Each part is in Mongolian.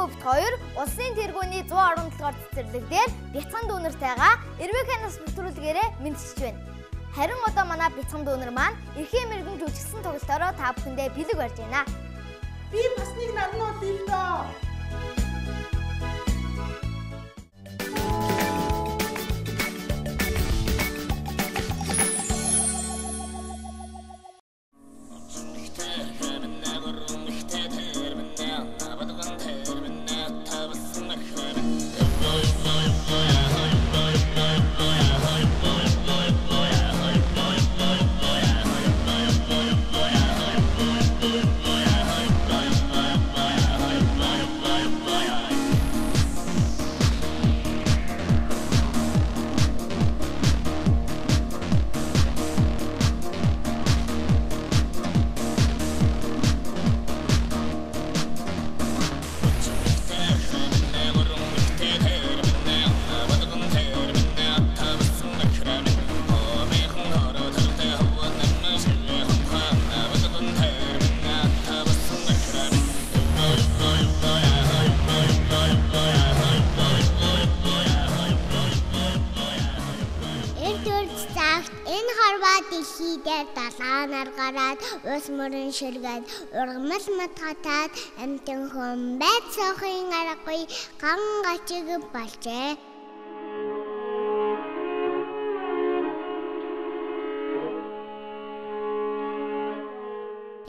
Чопсгүй бит хоёр улсын тэргүүний 117 дугаар цэцэрлэгдээр бяцхан дүүнэртэйгээ Эрвэкэнээс нэвтрүүлгээрээ мэдчиж байна. Харин одоо манай бяцхан дүүнэр маань эрхийн мэрэгэн жүжигсэн тоглолтоороо та бүхэндээ бэлэг барьж байна. Би бас нэг нарнууд ив доо. Дэлхийдээ далаанаар гараад ус мөрөн ширгээд ургамал матгатаад амтэн хүн байцохын аргагүй ган гачиг болжээ.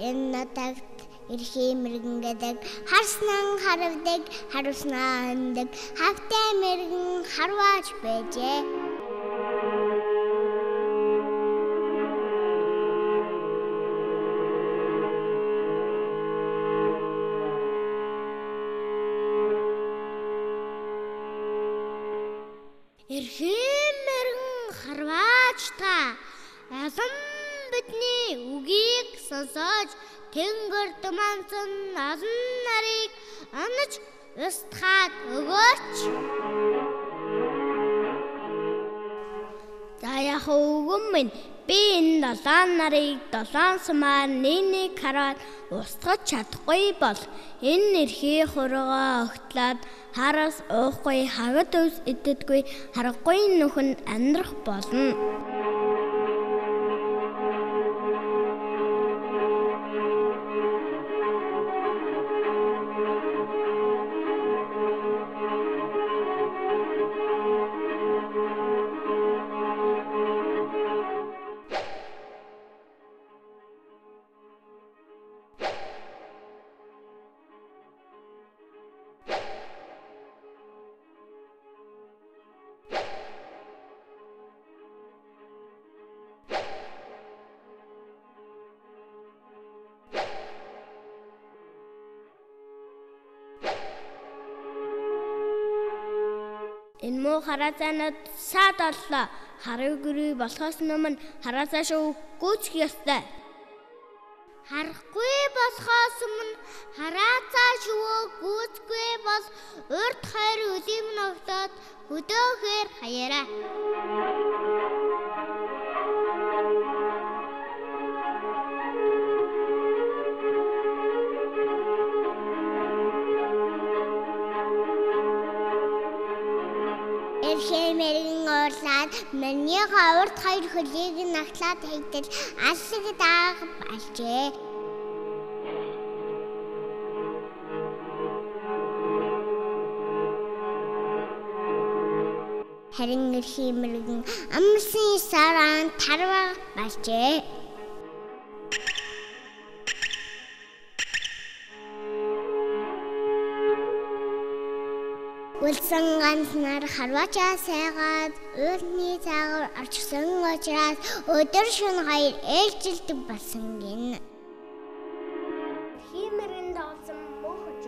Энэ нутагт эрхийн мэрэгэн гэдэг харснан харавдаг, харуснаа хөндөг хавтай мэрэгэн харваач байжээ. Эрхийн мэрэгэн харваач та алан бидний үгийг сонсож тэнгэр думансан олон нарыг онож устгаад өгөөч. За яг үгэн минь би энэ долоон нарыг долоон сумаар нэг хараад устгаж чадахгүй бол энэ эрхий хургаа огтлаад хараас уухгүй хагад ус иддэггүй харахгүй нүхэн амьдрах болно. Энэ муу хараацаанууд саад боллоо. Харав гэрээ болохоос өмнө хараацаа шүү гүйцэх ёстой. Харахгүй болохоос өмнө хараацаа шүү гүйцэхгүй бол урд хайр үлэм ногтоод хөдөөхөр хаяараа. Эрхийн мэрэгэн уурлаад миний урд хоёр хөлийг нагтлаад хайдал аллаг дааг болжээ. Харин эрхийн мэрэгэн амсан саран тарваа болжээ. Улсан ганц нар харваачаа сайгаад уйлны цаагаар орчсон учраас өдөр шөнө хоёр ээлжилдэг болсон гин. Химэрэн дагсан мөхөж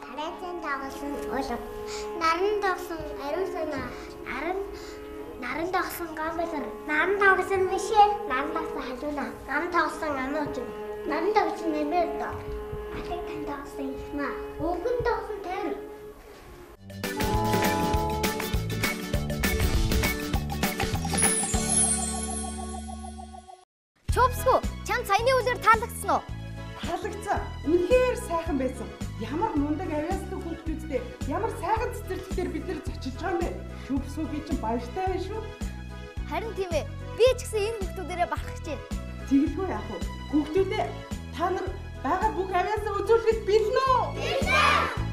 тараацан дагсан улам наран дагсан ариун санаа наран дагсан гамбалар наран дагсан мишээ наран дагсан халууна наран дагсан анууч наран дагсан нэмэрд алиг тань дагсан ихмаа өгөн дагсан тэр Чопсгүй чам саяны үлээр таалагдсан уу? Таалагдсан. Үнэхээр сайхан байсан. Ямар мундаг авьяастай хүүхдүүдтэй ямар сайхан цэцэрлэгтэр бид нар зочилж байгаа юм бэ? Шүүпсүүгийн чинь баяртай байна шүү. Харин тийм ээ. Би ч гэсэн энэ хүүхдүүдээрээ бахархаж байна. Тэгэлгүй яах вэ? Хүүхдүүдээ та нар байгаа бүх авьяасаа үзүүлэхэд бэлэн үү? Бэлэн!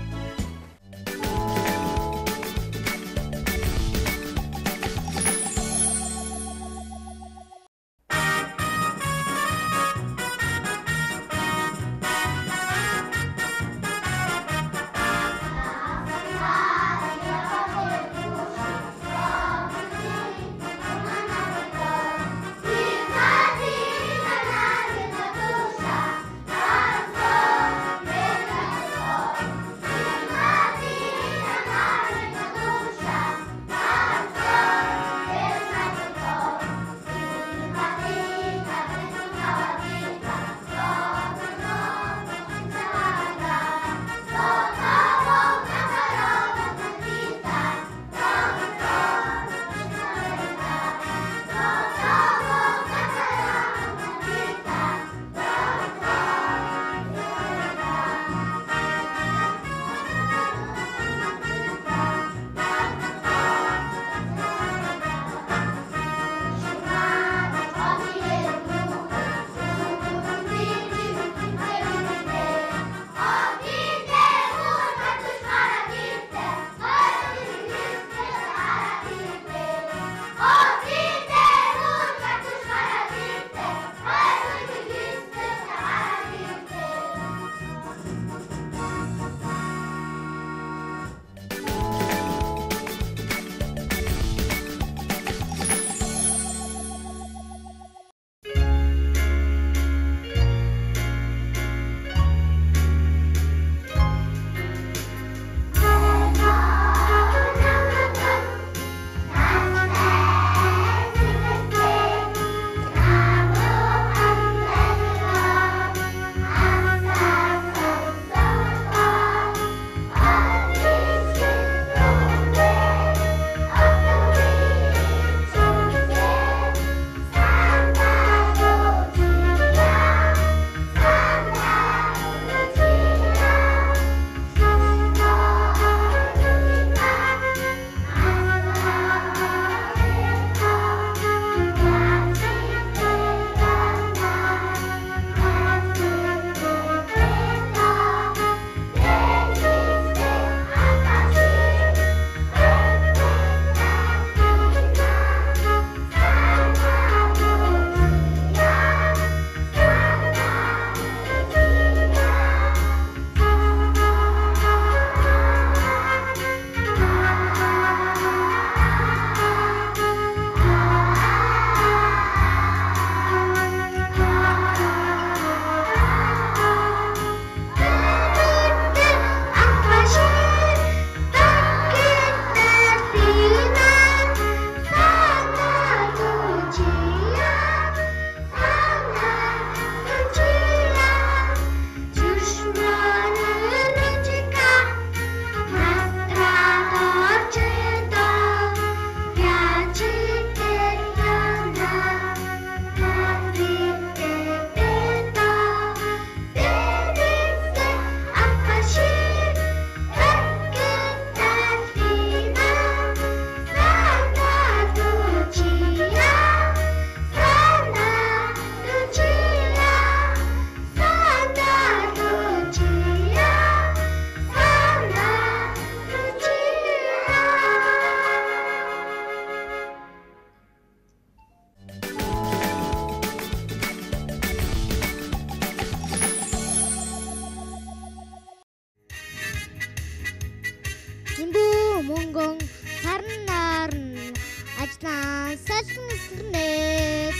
Жимбүү мөнгөн сарн нарн ажлаа салхин эсрэнээс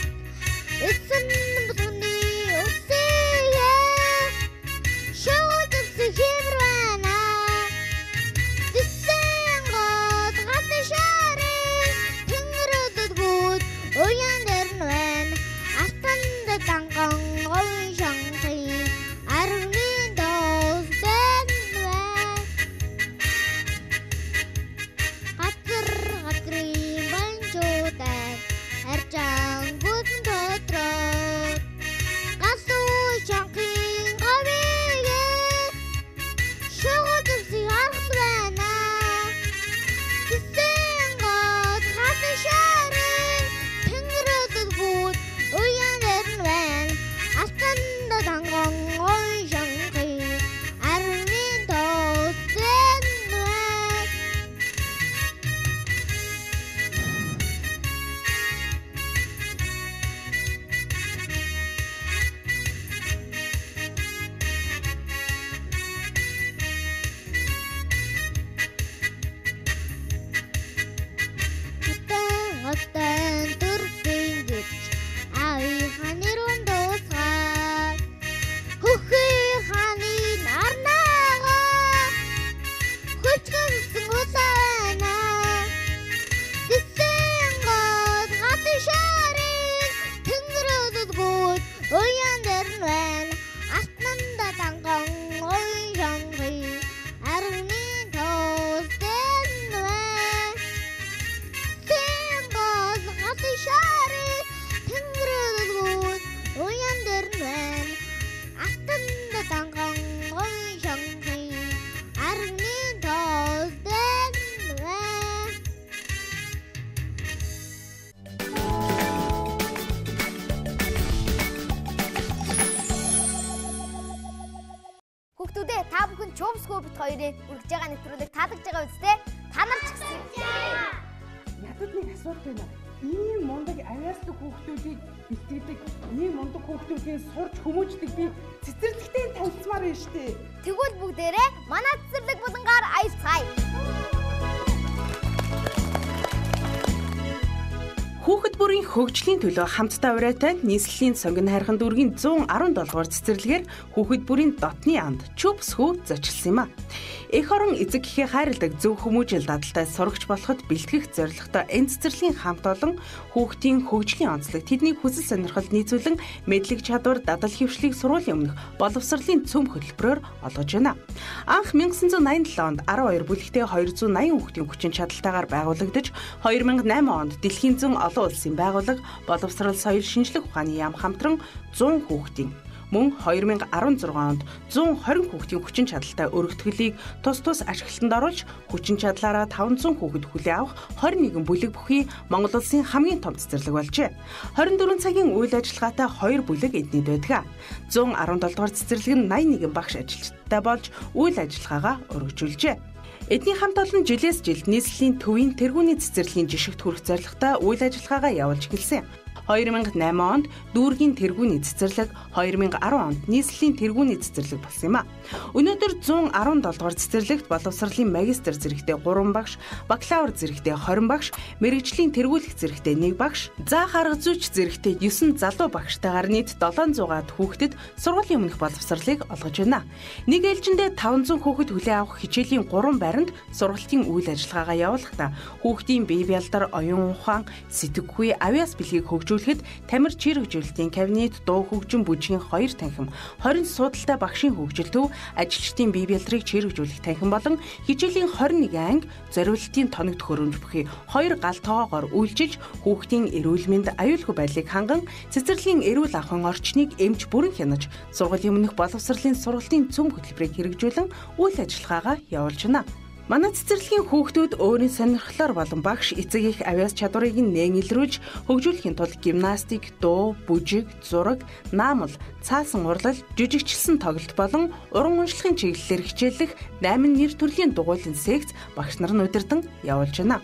эсэн болгоны өсөе шууд зэхэрвана тэсэн гот гатшаре тэнгэрөд гүд уян дэрнвэн астанд танган ой шанхи армин дос бэнвэн гатэр гатрын банчуутай арчаан гүд танган ойшанхи армин тоосен дуай Отэн төрсөн гэж ави ханирун дуусгаад хөхий ханы нарнаага хүчгэнсэн усана дэсэн гол гатын шарыг тэнгэрөдгүүд уян дэрнвэн алтнанда танган ойшанхи армин тоосен дуай Шари тэнгэрэлгүүд уян дэрнвэн алтанда танган ойшанхи армин тоосен дуай Хүүхдүүдээ та бүхэн Chopsco бит хоёрын үргэж байгаа нэвтрүүлэг таалагдж байгаа үстэй? Та нар ч гэсэн Ядад нэг асуулт байна. Ийм мундаг авьяасдаг хүүхдүүдийг бэлтгэдэг, ийм мундаг хүүхдүүдийн сурч хүмүүждэг би цэцэрлэгтэй танилцмаар байна штэ. тэгвэл бүгдээрээ манай цэцэрлэг булангаар аялцгаая. Хүүхэд бүрийн хөгжлийн төлөө хамтдаа урайтай нийслэлийн сонгон хайрхан дүүргийн 117 дугаар цэцэрлэгээр хүүхэд бүрийн дотны анд Chopsco зочилсон юм а. Эх орон эзэг гэхээ хайрладаг зөв хүмүүжил дадалтай сурагч болоход бэлтгэх зорилготой энэ цэцэрлэгийн хамт олон хүүхдийн хөгжлийн онцлог тэдний хүсэл сонирхолд нийцүүлэн мэдлэг чадвар дадал хэвшлийг сургуулийн өмнөх боловсролын цөм хөтөлбөрөөр олгож байна. Анх 1987 онд 12 бүлэгтэй 280 хүүхдийн хүчин чадалтайгаар байгуулагдаж 2008 онд дэлхийн зүүн олон улсын байгууллага боловсрол соёл шинжлэх ухааны яам хамтран 100 хүүхдийн мөн 2016 онд 120 хүүхдийн хүчин чадалтай өргөтгөлийг тус ашиглалтанд оруулж хүчин чадлаараа 500 хүүхэд хүлээ авах 21 бүлэг бүхий Монгол улсын хамгийн том цэцэрлэг болжээ. 24 цагийн үйл ажиллагаатай 2 бүлэг эднийд байдаг. 117 дугаар цэцэрлэг нь 81 багш ажилчтай болж үйл ажиллагаагаа өргөжүүлжээ. Эдний хамт олон жилээс жилд нийслэлийн төвийн тэргүүний цэцэрлэгийн жишгт хүрэх зорилготой үйл ажиллагаагаа явуулж эхэлсэн. 2008 онд дүүргийн тэргүүний цэцэрлэг, 2010 онд нийслэлийн тэргүүний цэцэрлэг болсон юм а. Өнөөдөр 117 дугаар цэцэрлэгт боловсролын магистр зэрэгтэй 3 багш, бакалавр зэрэгтэй 20 багш, мэрэгжлийн тэргүүлэх зэрэгтэй 1 багш, заах арга зүйч зэрэгтэй 9 залуу багштайгаар нийт 700-аад хүүхдэд сургуулийн өмнөх боловсролыг олгож байна. Нэг ээлжиндээ 500 хүүхэд хүлээ авах хичээлийн 3 байранд сургалтын үйл ажиллагаагаа явуулахдаа хүүхдийн бие бялдар, оюун ухаан, сэтгэхүй, авьяас бэлгийг хөгжүүлэхэд тамир чирэгжүүлэлтийн кабинет, дуу хөгжин бүжгийн 2 танхим, 20 суудалтай багшийн хөгжил төв, ажилчдын бие бялдрыг чирэгжүүлэх танхим болон хичээлийн 21 анги, зориулалтын тоног төхөөрөмж бүхий 2 гал тоогоор үйлчилж хүүхдийн эрүүл мэнд, аюулгүй байдлыг ханган цэцэрлэгийн эрүүл ахуйн орчныг эмч бүрэн хянаж сургуулийн өмнөх боловсролын сургалтын цөм хөтөлбөрийг хэрэгжүүлэн үйл ажиллагаагаа явуулж байна. Манай цэцэрлэгийн хүүхдүүд өөрийн сонирхлоор болон багш эцэг их авьяас чадварыг нээн илрүүлж хөгжүүлэхийн тулд гимнастик, дуу, бүжиг, зураг, наамал, цаасан урлал, жүжигчилсэн тоглолт болон уран уншлагын чиглэлээр хичээллэх 8 нэр төрлийн дугуйлан секц багш нар нь удирдан явуулж байна.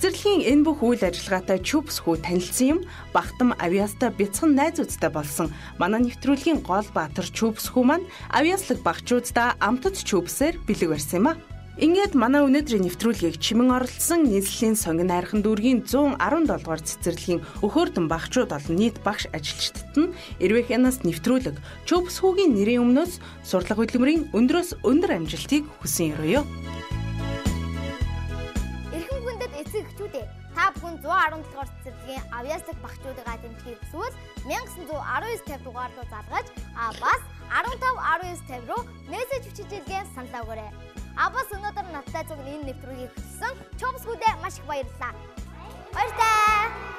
Цэцэрлэгийн энэ бүх үйл ажиллагаатай Chopsco танилцсан юм Бахтам авьяастай бяцхан найзуудтай болсон манай нэвтрүүлгийн гол баатар Chopsco маань авьяаслаг багчуудаа амтд Chopsээр бэлэг барьсан юм а. Ингээд манай өнөөдрийн нэвтрүүлгийг чимэн оролцсон нийслэлийн сонгон хайрхан дүүргийн 117 дугаар цэцэрлэгийн өхөөрдөн багчууд болон нийт багш ажилчдад нь Эрвэхэнаас нэвтрүүлэг Chopsco-гийн нэрийн өмнөөс сурлага хөдөлмөрийн өндрөөс өндөр амжилтыг хүсэн ёроо. Эцэгчүүдээ та бүхэн 117 дугаар цэцэрлэгийн авьяаслаг багчуудыгаа дэмжихийг хүсвэл 1919 дугаар руу залгаж бас 15 19 руу мессеж бичижээ санал өгөөрэй. Бас өнөөдөр надтай зөв энэ нэвтрүүлгийг хөтлсөн Chopsco-д маш их баярлалаа. Баярлалаа.